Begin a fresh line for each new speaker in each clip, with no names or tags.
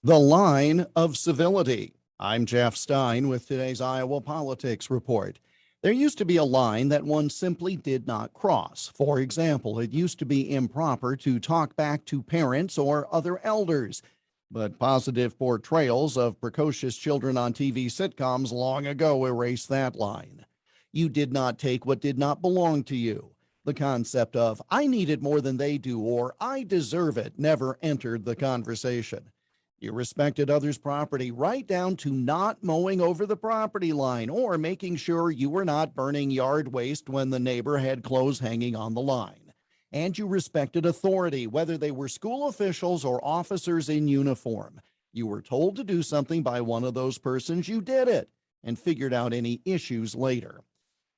The Line of Civility. I'm Jeff Stein with today's Iowa Politics Report. There used to be a line that one simply did not cross. For example, it used to be improper to talk back to parents or other elders. But positive portrayals of precocious children on TV sitcoms long ago erased that line. You did not take what did not belong to you. The concept of, I need it more than they do, or I deserve it, never entered the conversation. You respected others' property right down to not mowing over the property line or making sure you were not burning yard waste when the neighbor had clothes hanging on the line. And you respected authority, whether they were school officials or officers in uniform. You were told to do something by one of those persons, you did it, and figured out any issues later.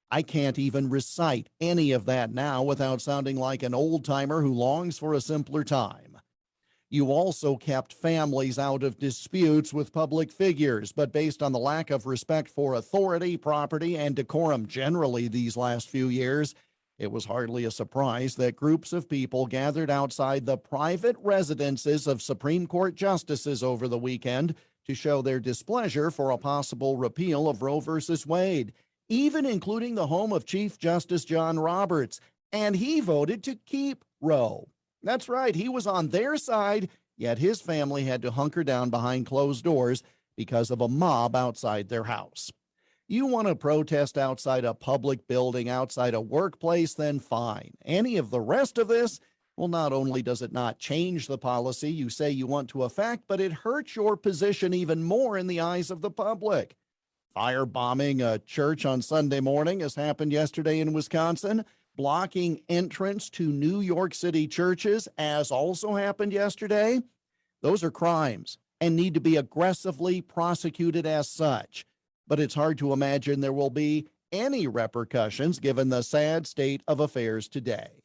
I can't even recite any of that now without sounding like an old-timer who longs for a simpler time. You also kept families out of disputes with public figures, but based on the lack of respect for authority, property, and decorum generally these last few years, it was hardly a surprise that groups of people gathered outside the private residences of Supreme Court justices over the weekend to show their displeasure for a possible repeal of Roe v. Wade, even including the home of Chief Justice John Roberts, and he voted to keep Roe. That's right, he was on their side, yet his family had to hunker down behind closed doors because of a mob outside their house. You want to protest outside a public building, outside a workplace, then fine. Any of the rest of this, well, not only does it not change the policy you say you want to affect, but it hurts your position even more in the eyes of the public. Firebombing a church on Sunday morning, as happened yesterday in Wisconsin, blocking entrance to New York City churches, as also happened yesterday. Those are crimes and need to be aggressively prosecuted as such. But it's hard to imagine there will be any repercussions given the sad state of affairs today.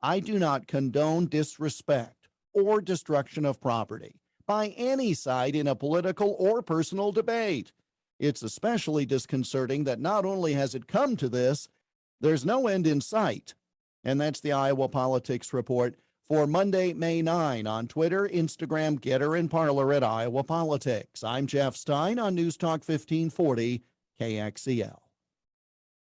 I do not condone disrespect or destruction of property by any side in a political or personal debate. It's especially disconcerting that not only has it come to this, there's no end in sight. And that's the Iowa Politics Report for Monday, May 9 on Twitter, Instagram, Getter, and Parler at Iowa Politics. I'm Jeff Stein on News Talk 1540 KXEL.